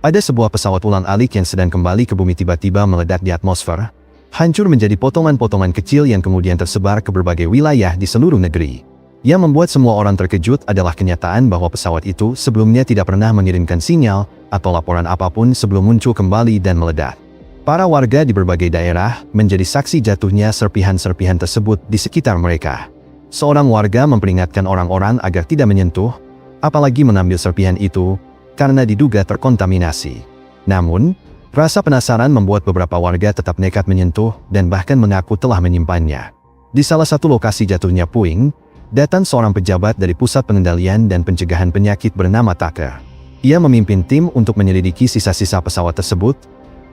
Ada sebuah pesawat ulang-alik yang sedang kembali ke bumi tiba-tiba meledak di atmosfer, hancur menjadi potongan-potongan kecil yang kemudian tersebar ke berbagai wilayah di seluruh negeri. Yang membuat semua orang terkejut adalah kenyataan bahwa pesawat itu sebelumnya tidak pernah mengirimkan sinyal atau laporan apapun sebelum muncul kembali dan meledak. Para warga di berbagai daerah menjadi saksi jatuhnya serpihan-serpihan tersebut di sekitar mereka. Seorang warga memperingatkan orang-orang agar tidak menyentuh, apalagi mengambil serpihan itu, karena diduga terkontaminasi. Namun, rasa penasaran membuat beberapa warga tetap nekat menyentuh dan bahkan mengaku telah menyimpannya. Di salah satu lokasi jatuhnya puing, datang seorang pejabat dari Pusat Pengendalian dan Pencegahan Penyakit bernama Tucker. Ia memimpin tim untuk menyelidiki sisa-sisa pesawat tersebut,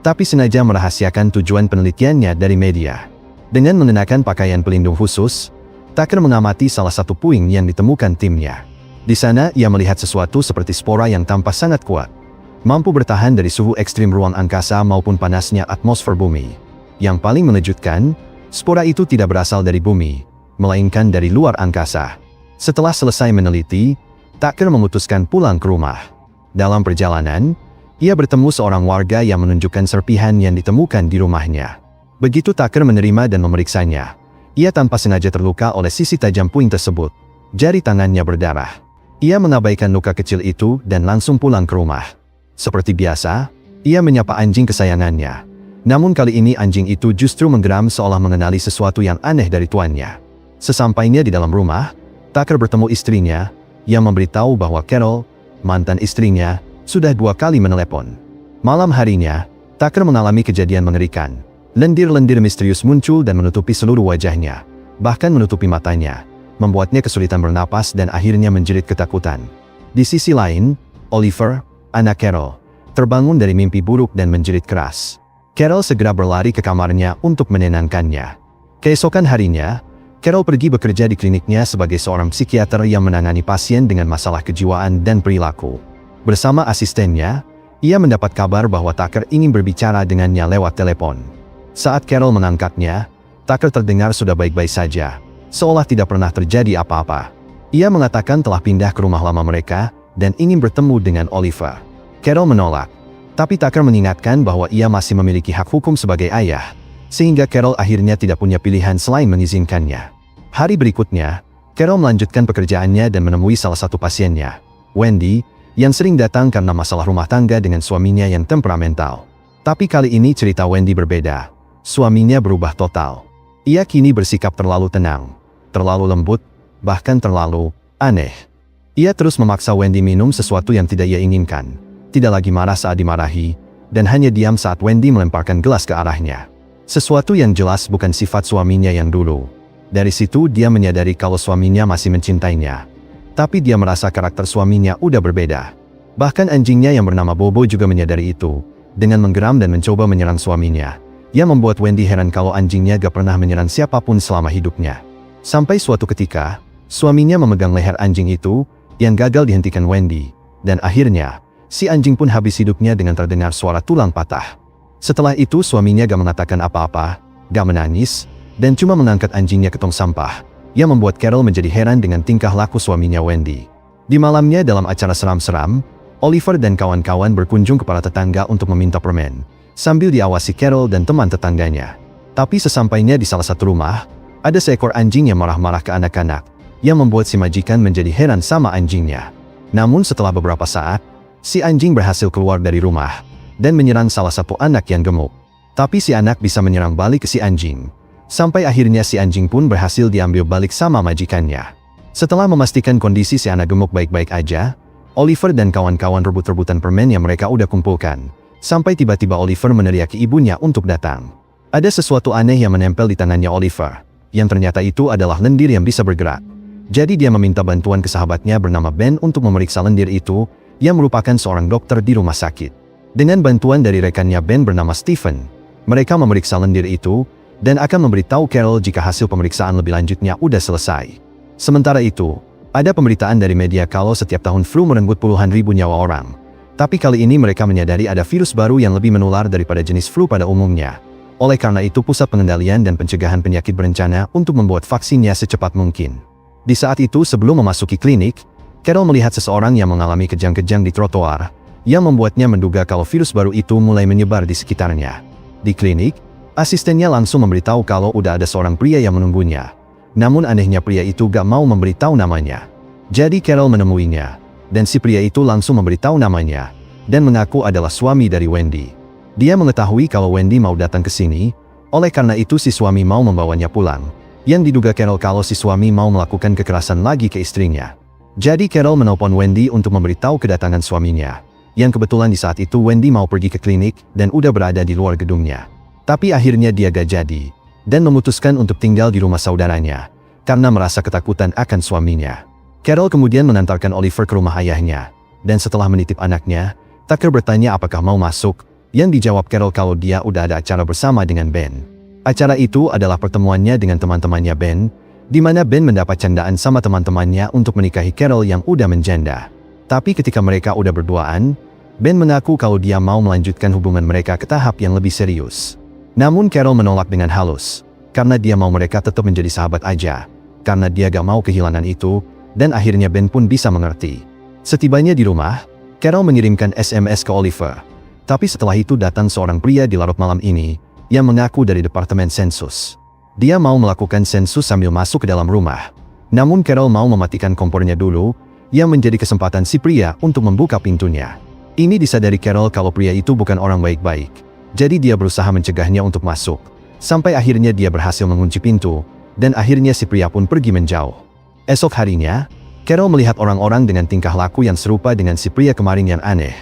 tapi sengaja merahasiakan tujuan penelitiannya dari media. Dengan mengenakan pakaian pelindung khusus, Tucker mengamati salah satu puing yang ditemukan timnya. Di sana ia melihat sesuatu seperti spora yang tampak sangat kuat, mampu bertahan dari suhu ekstrim ruang angkasa maupun panasnya atmosfer bumi. Yang paling mengejutkan, spora itu tidak berasal dari bumi, melainkan dari luar angkasa. Setelah selesai meneliti, Tucker memutuskan pulang ke rumah. Dalam perjalanan, ia bertemu seorang warga yang menunjukkan serpihan yang ditemukan di rumahnya. Begitu Tucker menerima dan memeriksanya, ia tanpa sengaja terluka oleh sisi tajam puing tersebut. Jari tangannya berdarah. Ia mengabaikan luka kecil itu dan langsung pulang ke rumah. Seperti biasa, ia menyapa anjing kesayangannya. Namun kali ini anjing itu justru menggeram seolah mengenali sesuatu yang aneh dari tuannya. Sesampainya di dalam rumah, Tucker bertemu istrinya, yang memberitahu bahwa Carol, mantan istrinya, sudah 2 kali menelepon. Malam harinya, Tucker mengalami kejadian mengerikan. Lendir-lendir misterius muncul dan menutupi seluruh wajahnya, bahkan menutupi matanya, membuatnya kesulitan bernapas dan akhirnya menjerit ketakutan. Di sisi lain, Oliver, anak Carol, terbangun dari mimpi buruk dan menjerit keras. Carol segera berlari ke kamarnya untuk menenangkannya. Keesokan harinya, Carol pergi bekerja di kliniknya sebagai seorang psikiater yang menangani pasien dengan masalah kejiwaan dan perilaku. Bersama asistennya, ia mendapat kabar bahwa Tucker ingin berbicara dengannya lewat telepon. Saat Carol mengangkatnya, Tucker terdengar sudah baik-baik saja, seolah tidak pernah terjadi apa-apa. Ia mengatakan telah pindah ke rumah lama mereka dan ingin bertemu dengan Oliver. Carol menolak, tapi Tucker mengingatkan bahwa ia masih memiliki hak hukum sebagai ayah, sehingga Carol akhirnya tidak punya pilihan selain mengizinkannya. Hari berikutnya, Carol melanjutkan pekerjaannya dan menemui salah satu pasiennya, Wendy, yang sering datang karena masalah rumah tangga dengan suaminya yang temperamental. Tapi kali ini cerita Wendy berbeda. Suaminya berubah total. Ia kini bersikap terlalu tenang, terlalu lembut, bahkan terlalu aneh. Ia terus memaksa Wendy minum sesuatu yang tidak ia inginkan, tidak lagi marah saat dimarahi, dan hanya diam saat Wendy melemparkan gelas ke arahnya. Sesuatu yang jelas bukan sifat suaminya yang dulu. Dari situ dia menyadari kalau suaminya masih mencintainya. Tapi dia merasa karakter suaminya udah berbeda. Bahkan anjingnya yang bernama Bobo juga menyadari itu, dengan menggeram dan mencoba menyerang suaminya. Ia membuat Wendy heran kalau anjingnya gak pernah menyerang siapapun selama hidupnya. Sampai suatu ketika, suaminya memegang leher anjing itu, yang gagal dihentikan Wendy, dan akhirnya, si anjing pun habis hidupnya dengan terdengar suara tulang patah. Setelah itu suaminya gak mengatakan apa-apa, gak menangis, dan cuma mengangkat anjingnya ke tong sampah, yang membuat Carol menjadi heran dengan tingkah laku suaminya Wendy. Di malamnya dalam acara seram-seram, Oliver dan kawan-kawan berkunjung kepada tetangga untuk meminta permen, sambil diawasi Carol dan teman tetangganya. Tapi sesampainya di salah satu rumah, ada seekor anjing yang marah-marah ke anak-anak, yang membuat si majikan menjadi heran sama anjingnya. Namun setelah beberapa saat, si anjing berhasil keluar dari rumah, dan menyerang salah satu anak yang gemuk. Tapi si anak bisa menyerang balik ke si anjing. Sampai akhirnya si anjing pun berhasil diambil balik sama majikannya. Setelah memastikan kondisi si anak gemuk baik-baik aja, Oliver dan kawan-kawan rebut-rebutan permen yang mereka udah kumpulkan. Sampai tiba-tiba Oliver meneriaki ibunya untuk datang. Ada sesuatu aneh yang menempel di tangannya Oliver, yang ternyata itu adalah lendir yang bisa bergerak. Jadi dia meminta bantuan ke sahabatnya bernama Ben untuk memeriksa lendir itu, yang merupakan seorang dokter di rumah sakit. Dengan bantuan dari rekannya Ben bernama Stephen, mereka memeriksa lendir itu, dan akan memberitahu Carol jika hasil pemeriksaan lebih lanjutnya udah selesai. Sementara itu, ada pemberitaan dari media kalau setiap tahun flu merenggut puluhan ribu nyawa orang. Tapi kali ini mereka menyadari ada virus baru yang lebih menular daripada jenis flu pada umumnya. Oleh karena itu Pusat Pengendalian dan Pencegahan Penyakit berencana untuk membuat vaksinnya secepat mungkin. Di saat itu sebelum memasuki klinik, Carol melihat seseorang yang mengalami kejang-kejang di trotoar, yang membuatnya menduga kalau virus baru itu mulai menyebar di sekitarnya. Di klinik, asistennya langsung memberitahu kalau udah ada seorang pria yang menunggunya. Namun anehnya pria itu gak mau memberitahu namanya. Jadi Carol menemuinya, dan si pria itu langsung memberitahu namanya, dan mengaku adalah suami dari Wendy. Dia mengetahui kalau Wendy mau datang ke sini, oleh karena itu si suami mau membawanya pulang. Yang diduga Carol kalau si suami mau melakukan kekerasan lagi ke istrinya. Jadi Carol menelpon Wendy untuk memberitahu kedatangan suaminya. Yang kebetulan di saat itu Wendy mau pergi ke klinik dan udah berada di luar gedungnya. Tapi akhirnya dia gak jadi, dan memutuskan untuk tinggal di rumah saudaranya, karena merasa ketakutan akan suaminya. Carol kemudian mengantarkan Oliver ke rumah ayahnya, dan setelah menitip anaknya, Tucker bertanya apakah mau masuk, yang dijawab Carol kalau dia udah ada acara bersama dengan Ben. Acara itu adalah pertemuannya dengan teman-temannya Ben, di mana Ben mendapat candaan sama teman-temannya untuk menikahi Carol yang udah menjanda. Tapi ketika mereka udah berduaan, Ben mengaku kalau dia mau melanjutkan hubungan mereka ke tahap yang lebih serius. Namun Carol menolak dengan halus, karena dia mau mereka tetap menjadi sahabat aja, karena dia gak mau kehilangan itu, dan akhirnya Ben pun bisa mengerti. Setibanya di rumah, Carol mengirimkan SMS ke Oliver. Tapi setelah itu datang seorang pria di larut malam ini, yang mengaku dari Departemen Sensus. Dia mau melakukan sensus sambil masuk ke dalam rumah. Namun Carol mau mematikan kompornya dulu, yang menjadi kesempatan si pria untuk membuka pintunya. Ini disadari Carol kalau pria itu bukan orang baik-baik. Jadi dia berusaha mencegahnya untuk masuk. Sampai akhirnya dia berhasil mengunci pintu, dan akhirnya si pria pun pergi menjauh. Esok harinya, Carol melihat orang-orang dengan tingkah laku yang serupa dengan si pria kemarin yang aneh,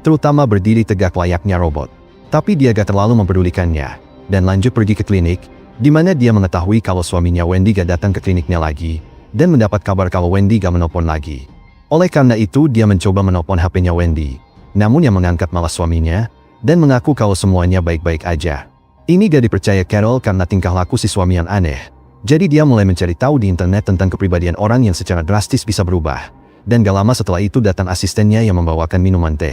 terutama berdiri tegak layaknya robot. Tapi dia gak terlalu mempedulikannya, dan lanjut pergi ke klinik, di mana dia mengetahui kalau suaminya Wendy gak datang ke kliniknya lagi, dan mendapat kabar kalau Wendy gak menelpon lagi. Oleh karena itu dia mencoba menelpon HP-nya Wendy, namun yang mengangkat malah suaminya, dan mengaku kalau semuanya baik-baik aja. Ini gak dipercaya Carol karena tingkah laku si suami yang aneh. Jadi dia mulai mencari tahu di internet tentang kepribadian orang yang secara drastis bisa berubah. Dan gak lama setelah itu datang asistennya yang membawakan minuman teh.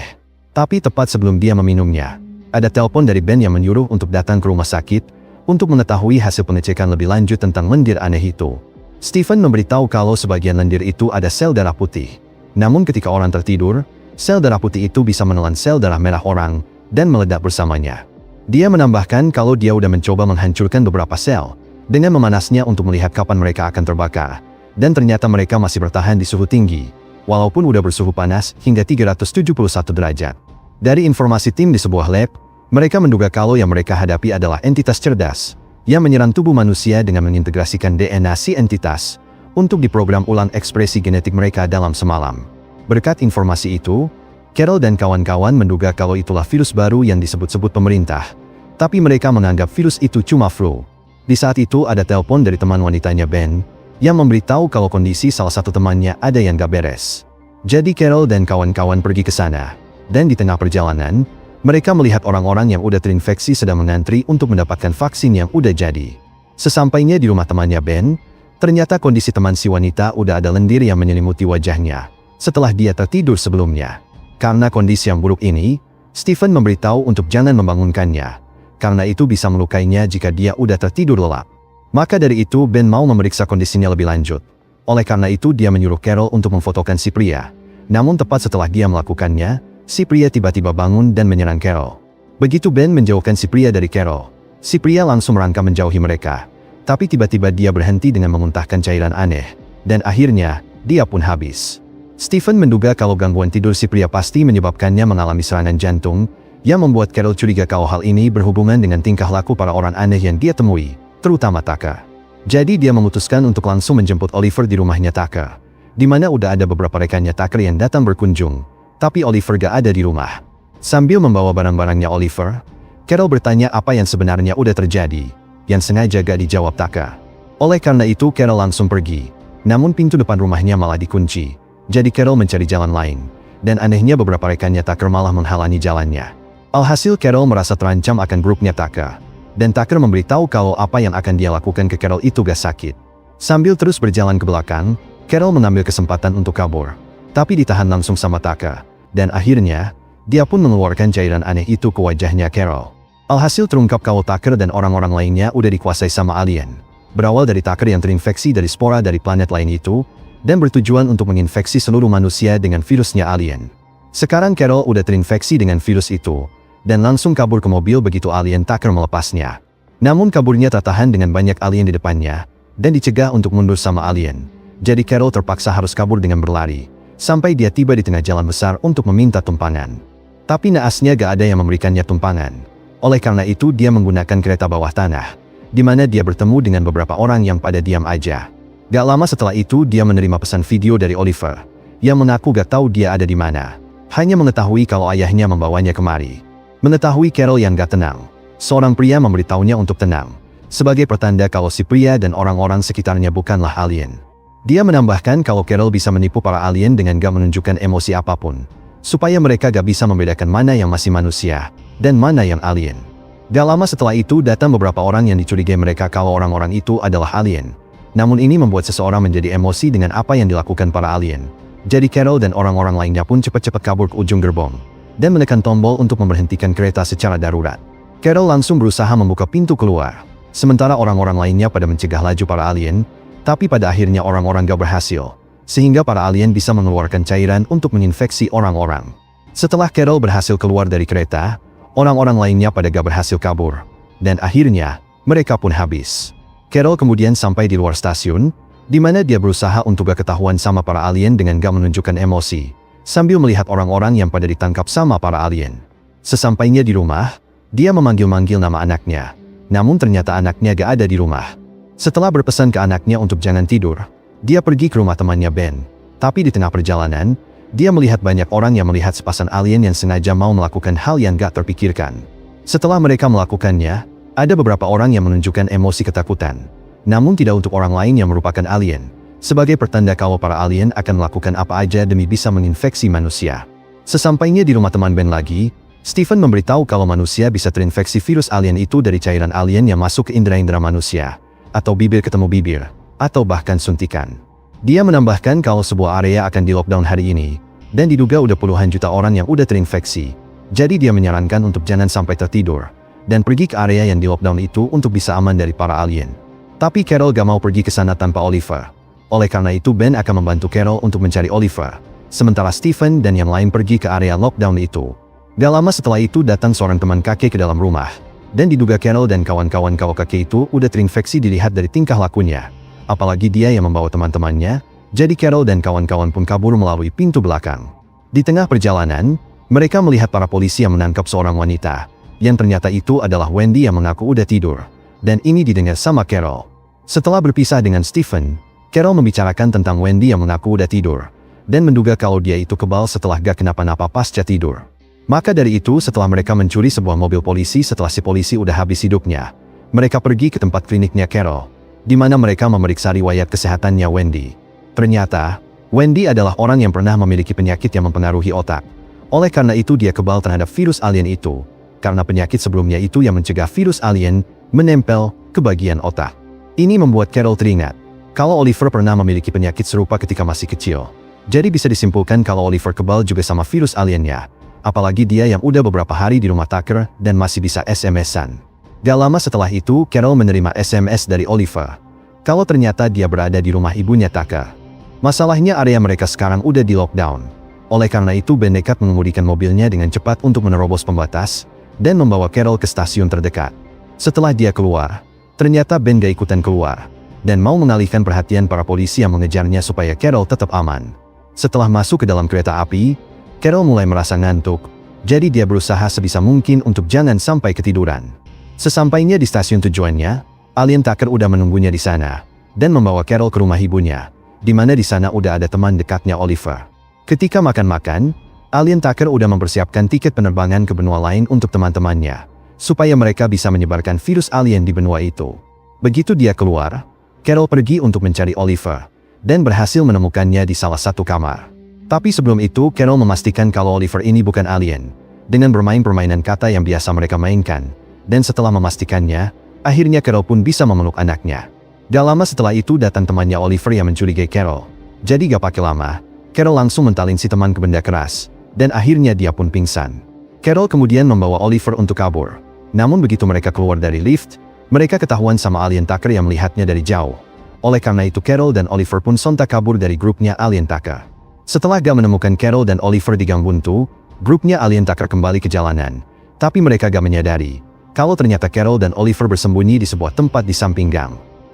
Tapi tepat sebelum dia meminumnya, ada telepon dari Ben yang menyuruh untuk datang ke rumah sakit, untuk mengetahui hasil pengecekan lebih lanjut tentang lendir aneh itu. Stephen memberitahu kalau sebagian lendir itu ada sel darah putih. Namun ketika orang tertidur, sel darah putih itu bisa menelan sel darah merah orang, dan meledak bersamanya. Dia menambahkan kalau dia udah mencoba menghancurkan beberapa sel, dengan memanasnya untuk melihat kapan mereka akan terbakar, dan ternyata mereka masih bertahan di suhu tinggi, walaupun udah bersuhu panas hingga 371 derajat. Dari informasi tim di sebuah lab, mereka menduga kalau yang mereka hadapi adalah entitas cerdas, yang menyerang tubuh manusia dengan mengintegrasikan DNA si entitas, untuk diprogram ulang ekspresi genetik mereka dalam semalam. Berkat informasi itu, Carol dan kawan-kawan menduga kalau itulah virus baru yang disebut-sebut pemerintah, tapi mereka menganggap virus itu cuma flu. Di saat itu ada telepon dari teman wanitanya Ben, yang memberitahu kalau kondisi salah satu temannya ada yang gak beres. Jadi Carol dan kawan-kawan pergi ke sana, dan di tengah perjalanan, mereka melihat orang-orang yang udah terinfeksi sedang mengantri untuk mendapatkan vaksin yang udah jadi. Sesampainya di rumah temannya Ben, ternyata kondisi teman si wanita udah ada lendir yang menyelimuti wajahnya, setelah dia tertidur sebelumnya. Karena kondisi yang buruk ini, Stephen memberitahu untuk jangan membangunkannya, karena itu bisa melukainya jika dia udah tertidur lelap. Maka dari itu Ben mau memeriksa kondisinya lebih lanjut. Oleh karena itu dia menyuruh Carol untuk memfotokan si pria. Namun tepat setelah dia melakukannya, si pria tiba-tiba bangun dan menyerang Carol. Begitu Ben menjauhkan si pria dari Carol, si pria langsung merangkak menjauhi mereka. Tapi tiba-tiba dia berhenti dengan memuntahkan cairan aneh, dan akhirnya, dia pun habis. Stephen menduga kalau gangguan tidur si pria pasti menyebabkannya mengalami serangan jantung, yang membuat Carol curiga kalau hal ini berhubungan dengan tingkah laku para orang aneh yang dia temui, terutama Tucker. Jadi dia memutuskan untuk langsung menjemput Oliver di rumahnya Tucker, di mana udah ada beberapa rekannya Tucker yang datang berkunjung, tapi Oliver gak ada di rumah. Sambil membawa barang-barangnya Oliver, Carol bertanya apa yang sebenarnya udah terjadi, yang sengaja gak dijawab Tucker. Oleh karena itu Carol langsung pergi, namun pintu depan rumahnya malah dikunci. Jadi Carol mencari jalan lain, dan anehnya beberapa rekannya Tucker malah menghalangi jalannya. Alhasil Carol merasa terancam akan grupnya Tucker, dan Tucker memberitahu kalau apa yang akan dia lakukan ke Carol itu gak sakit. Sambil terus berjalan ke belakang, Carol mengambil kesempatan untuk kabur, tapi ditahan langsung sama Tucker, dan akhirnya, dia pun mengeluarkan cairan aneh itu ke wajahnya Carol. Alhasil terungkap kalau Tucker dan orang-orang lainnya udah dikuasai sama alien. Berawal dari Tucker yang terinfeksi dari spora dari planet lain itu, dan bertujuan untuk menginfeksi seluruh manusia dengan virusnya alien. Sekarang Carol udah terinfeksi dengan virus itu, dan langsung kabur ke mobil begitu alien Tucker melepasnya. Namun kaburnya tertahan dengan banyak alien di depannya, dan dicegah untuk mundur sama alien. Jadi Carol terpaksa harus kabur dengan berlari, sampai dia tiba di tengah jalan besar untuk meminta tumpangan. Tapi naasnya gak ada yang memberikannya tumpangan. Oleh karena itu dia menggunakan kereta bawah tanah, di mana dia bertemu dengan beberapa orang yang pada diam aja. Gak lama setelah itu dia menerima pesan video dari Oliver, yang mengaku gak tahu dia ada di mana. Hanya mengetahui kalau ayahnya membawanya kemari. Mengetahui Carol yang gak tenang, seorang pria memberitahunya untuk tenang, sebagai pertanda kalau si pria dan orang-orang sekitarnya bukanlah alien. Dia menambahkan kalau Carol bisa menipu para alien dengan gak menunjukkan emosi apapun, supaya mereka gak bisa membedakan mana yang masih manusia, dan mana yang alien. Gak lama setelah itu datang beberapa orang yang dicurigai mereka kalau orang-orang itu adalah alien. Namun ini membuat seseorang menjadi emosi dengan apa yang dilakukan para alien. Jadi Carol dan orang-orang lainnya pun cepat-cepat kabur ke ujung gerbong, dan menekan tombol untuk memberhentikan kereta secara darurat. Carol langsung berusaha membuka pintu keluar, sementara orang-orang lainnya pada mencegah laju para alien, tapi pada akhirnya orang-orang gak berhasil, sehingga para alien bisa mengeluarkan cairan untuk menginfeksi orang-orang. Setelah Carol berhasil keluar dari kereta, orang-orang lainnya pada gak berhasil kabur, dan akhirnya mereka pun habis. Carol kemudian sampai di luar stasiun, di mana dia berusaha untuk gak ketahuan sama para alien dengan gak menunjukkan emosi, sambil melihat orang-orang yang pada ditangkap sama para alien. Sesampainya di rumah, dia memanggil-manggil nama anaknya, namun ternyata anaknya gak ada di rumah. Setelah berpesan ke anaknya untuk jangan tidur, dia pergi ke rumah temannya Ben. Tapi di tengah perjalanan, dia melihat banyak orang yang melihat sepasang alien yang sengaja mau melakukan hal yang gak terpikirkan. Setelah mereka melakukannya, ada beberapa orang yang menunjukkan emosi ketakutan. Namun tidak untuk orang lain yang merupakan alien, sebagai pertanda kalau para alien akan melakukan apa aja demi bisa menginfeksi manusia. Sesampainya di rumah teman Ben lagi, Stephen memberitahu kalau manusia bisa terinfeksi virus alien itu dari cairan alien yang masuk ke indera-indera manusia, atau bibir ketemu bibir, atau bahkan suntikan. Dia menambahkan kalau sebuah area akan di lockdown hari ini, dan diduga udah puluhan juta orang yang udah terinfeksi. Jadi dia menyarankan untuk jangan sampai tertidur, dan pergi ke area yang di lockdown itu untuk bisa aman dari para alien. Tapi Carol gak mau pergi ke sana tanpa Oliver. Oleh karena itu Ben akan membantu Carol untuk mencari Oliver, sementara Stephen dan yang lain pergi ke area lockdown itu. Gak lama setelah itu datang seorang teman kakek ke dalam rumah, dan diduga Carol dan kawan-kawan kalau kakek itu udah terinfeksi dilihat dari tingkah lakunya. Apalagi dia yang membawa teman-temannya, jadi Carol dan kawan-kawan pun kabur melalui pintu belakang. Di tengah perjalanan, mereka melihat para polisi yang menangkap seorang wanita, yang ternyata itu adalah Wendy yang mengaku udah tidur, dan ini didengar sama Carol. Setelah berpisah dengan Stephen, Carol membicarakan tentang Wendy yang mengaku udah tidur, dan menduga kalau dia itu kebal setelah gak kenapa-napa pasca tidur. Maka dari itu setelah mereka mencuri sebuah mobil polisi setelah si polisi udah habis hidupnya, mereka pergi ke tempat kliniknya Carol, di mana mereka memeriksa riwayat kesehatannya Wendy. Ternyata, Wendy adalah orang yang pernah memiliki penyakit yang mempengaruhi otak. Oleh karena itu dia kebal terhadap virus alien itu, karena penyakit sebelumnya itu yang mencegah virus alien menempel ke bagian otak. Ini membuat Carol teringat kalau Oliver pernah memiliki penyakit serupa ketika masih kecil. Jadi bisa disimpulkan kalau Oliver kebal juga sama virus aliennya. Apalagi dia yang udah beberapa hari di rumah Tucker dan masih bisa SMS-an. Gak lama setelah itu Carol menerima SMS dari Oliver kalau ternyata dia berada di rumah ibunya Tucker. Masalahnya area mereka sekarang udah di lockdown. Oleh karena itu Ben nekat mengemudikan mobilnya dengan cepat untuk menerobos pembatas dan membawa Carol ke stasiun terdekat. Setelah dia keluar, ternyata Ben gak ikutan keluar, dan mau mengalihkan perhatian para polisi yang mengejarnya supaya Carol tetap aman. Setelah masuk ke dalam kereta api, Carol mulai merasa ngantuk, jadi dia berusaha sebisa mungkin untuk jangan sampai ketiduran. Sesampainya di stasiun tujuannya, alien Tucker udah menunggunya di sana, dan membawa Carol ke rumah ibunya, di mana di sana udah ada teman dekatnya Oliver. Ketika makan-makan, alien Tucker udah mempersiapkan tiket penerbangan ke benua lain untuk teman-temannya, supaya mereka bisa menyebarkan virus alien di benua itu. Begitu dia keluar, Carol pergi untuk mencari Oliver, dan berhasil menemukannya di salah satu kamar. Tapi sebelum itu Carol memastikan kalau Oliver ini bukan alien, dengan bermain permainan kata yang biasa mereka mainkan, dan setelah memastikannya, akhirnya Carol pun bisa memeluk anaknya. Gak lama setelah itu datang temannya Oliver yang mencurigai Carol, jadi gak pakai lama, Carol langsung mentalin si teman ke benda keras, dan akhirnya dia pun pingsan. Carol kemudian membawa Oliver untuk kabur. Namun begitu mereka keluar dari lift, mereka ketahuan sama alien Tucker yang melihatnya dari jauh. Oleh karena itu Carol dan Oliver pun sontak kabur dari grupnya alien Tucker. Setelah gak menemukan Carol dan Oliver di gang buntu, grupnya alien Tucker kembali ke jalanan. Tapi mereka gak menyadari kalau ternyata Carol dan Oliver bersembunyi di sebuah tempat di samping gang.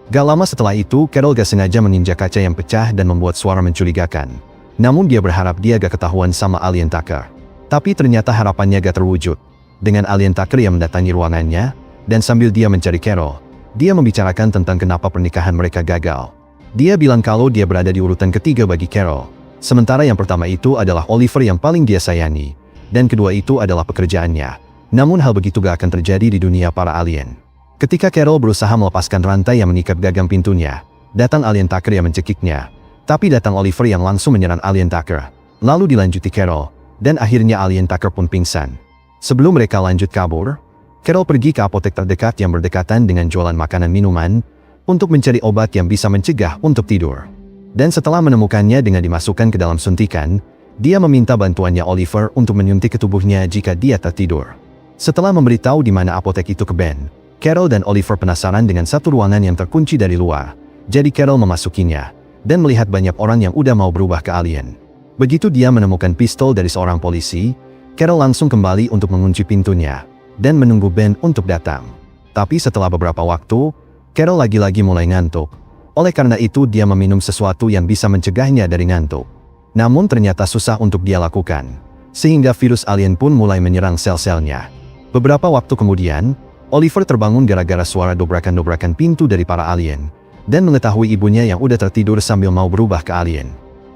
Gak lama setelah itu, Carol gak sengaja menginjak kaca yang pecah dan membuat suara mencurigakan. Namun dia berharap dia gak ketahuan sama alien Tucker. Tapi ternyata harapannya gak terwujud. Dengan alien Tucker yang mendatangi ruangannya, dan sambil dia mencari Carol, dia membicarakan tentang kenapa pernikahan mereka gagal. Dia bilang kalau dia berada di urutan ketiga bagi Carol. Sementara yang pertama itu adalah Oliver yang paling dia sayangi, dan kedua itu adalah pekerjaannya. Namun hal begitu gak akan terjadi di dunia para alien. Ketika Carol berusaha melepaskan rantai yang mengikat gagang pintunya, datang alien Tucker yang mencekiknya. Tapi datang Oliver yang langsung menyerang alien Tucker. Lalu dilanjuti Carol, dan akhirnya alien Tucker pun pingsan. Sebelum mereka lanjut kabur, Carol pergi ke apotek terdekat yang berdekatan dengan jualan makanan minuman, untuk mencari obat yang bisa mencegah untuk tidur. Dan setelah menemukannya dengan dimasukkan ke dalam suntikan, dia meminta bantuannya Oliver untuk menyuntik ke tubuhnya jika dia tertidur. Setelah memberitahu di mana apotek itu ke Ben, Carol dan Oliver penasaran dengan satu ruangan yang terkunci dari luar. Jadi Carol memasukinya, dan melihat banyak orang yang udah mau berubah ke alien. Begitu dia menemukan pistol dari seorang polisi, Carol langsung kembali untuk mengunci pintunya, dan menunggu Ben untuk datang. Tapi setelah beberapa waktu, Carol lagi-lagi mulai ngantuk. Oleh karena itu dia meminum sesuatu yang bisa mencegahnya dari ngantuk. Namun ternyata susah untuk dia lakukan. Sehingga virus alien pun mulai menyerang sel-selnya. Beberapa waktu kemudian, Oliver terbangun gara-gara suara dobrakan-dobrakan pintu dari para alien. Dan mengetahui ibunya yang udah tertidur sambil mau berubah ke alien.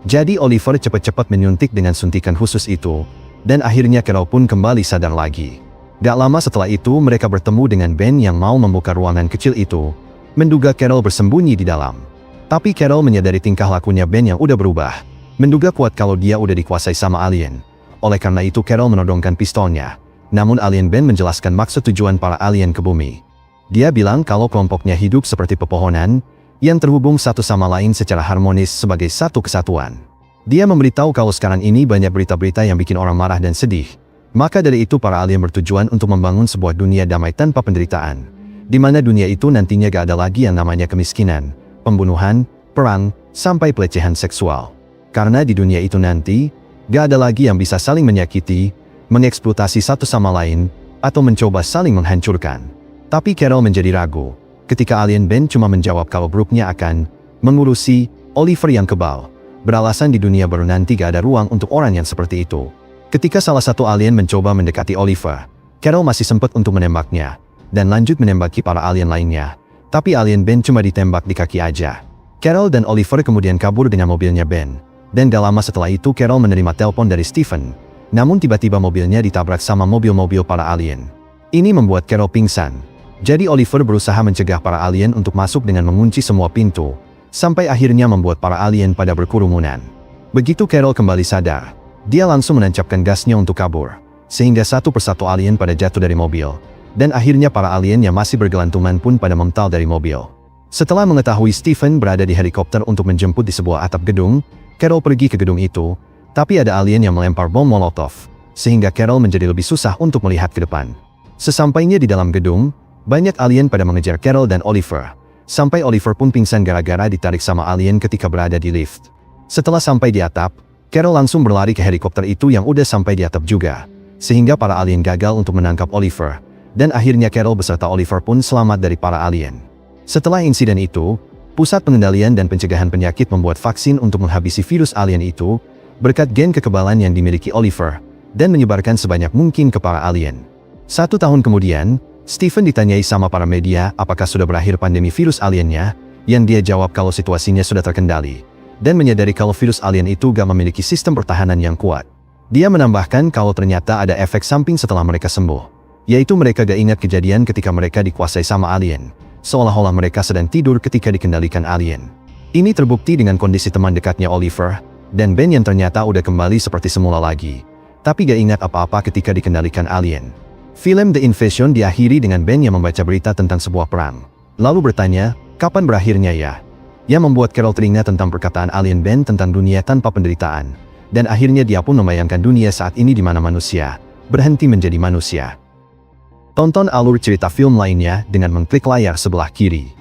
Jadi Oliver cepat-cepat menyuntik dengan suntikan khusus itu. Dan akhirnya Carol pun kembali sadar lagi. Gak lama setelah itu mereka bertemu dengan Ben yang mau membuka ruangan kecil itu. Menduga Carol bersembunyi di dalam. Tapi Carol menyadari tingkah lakunya Ben yang udah berubah. Menduga kuat kalau dia udah dikuasai sama alien. Oleh karena itu Carol menodongkan pistolnya. Namun alien Ben menjelaskan maksud tujuan para alien ke bumi. Dia bilang kalau kelompoknya hidup seperti pepohonan, yang terhubung satu sama lain secara harmonis sebagai satu kesatuan. Dia memberitahu kalau sekarang ini banyak berita-berita yang bikin orang marah dan sedih. Maka dari itu para alien bertujuan untuk membangun sebuah dunia damai tanpa penderitaan. Di mana dunia itu nantinya gak ada lagi yang namanya kemiskinan, pembunuhan, perang, sampai pelecehan seksual. Karena di dunia itu nanti, gak ada lagi yang bisa saling menyakiti, mengeksploitasi satu sama lain, atau mencoba saling menghancurkan. Tapi Carol menjadi ragu, ketika alien Ben cuma menjawab kalau grupnya akan mengurusi Oliver yang kebal. Beralasan di dunia baru nanti gak ada ruang untuk orang yang seperti itu. Ketika salah satu alien mencoba mendekati Oliver, Carol masih sempat untuk menembaknya. Dan lanjut menembaki para alien lainnya. Tapi alien Ben cuma ditembak di kaki aja. Carol dan Oliver kemudian kabur dengan mobilnya Ben. Dan gak lama setelah itu Carol menerima telepon dari Stephen. Namun tiba-tiba mobilnya ditabrak sama mobil-mobil para alien. Ini membuat Carol pingsan. Jadi Oliver berusaha mencegah para alien untuk masuk dengan mengunci semua pintu. Sampai akhirnya membuat para alien pada berkerumunan. Begitu Carol kembali sadar, dia langsung menancapkan gasnya untuk kabur. Sehingga satu persatu alien pada jatuh dari mobil. Dan akhirnya para alien yang masih bergelantungan pun pada mental dari mobil. Setelah mengetahui Stephen berada di helikopter untuk menjemput di sebuah atap gedung, Carol pergi ke gedung itu, tapi ada alien yang melempar bom molotov, sehingga Carol menjadi lebih susah untuk melihat ke depan. Sesampainya di dalam gedung, banyak alien pada mengejar Carol dan Oliver, sampai Oliver pun pingsan gara-gara ditarik sama alien ketika berada di lift. Setelah sampai di atap, Carol langsung berlari ke helikopter itu yang udah sampai di atap juga, sehingga para alien gagal untuk menangkap Oliver. Dan akhirnya Carol beserta Oliver pun selamat dari para alien. Setelah insiden itu, Pusat Pengendalian dan Pencegahan Penyakit membuat vaksin untuk menghabisi virus alien itu, berkat gen kekebalan yang dimiliki Oliver, dan menyebarkan sebanyak mungkin ke para alien. 1 tahun kemudian, Stephen ditanyai sama para media apakah sudah berakhir pandemi virus aliennya, yang dia jawab kalau situasinya sudah terkendali, dan menyadari kalau virus alien itu gak memiliki sistem pertahanan yang kuat. Dia menambahkan kalau ternyata ada efek samping setelah mereka sembuh. Yaitu mereka gak ingat kejadian ketika mereka dikuasai sama alien. Seolah-olah mereka sedang tidur ketika dikendalikan alien. Ini terbukti dengan kondisi teman dekatnya Oliver, dan Ben yang ternyata udah kembali seperti semula lagi. Tapi gak ingat apa-apa ketika dikendalikan alien. Film The Invasion diakhiri dengan Ben yang membaca berita tentang sebuah perang. Lalu bertanya, kapan berakhirnya ya? Yang membuat Carol teringat tentang perkataan alien Ben tentang dunia tanpa penderitaan. Dan akhirnya dia pun membayangkan dunia saat ini di mana manusia berhenti menjadi manusia. Tonton alur cerita film lainnya dengan mengklik layar sebelah kiri.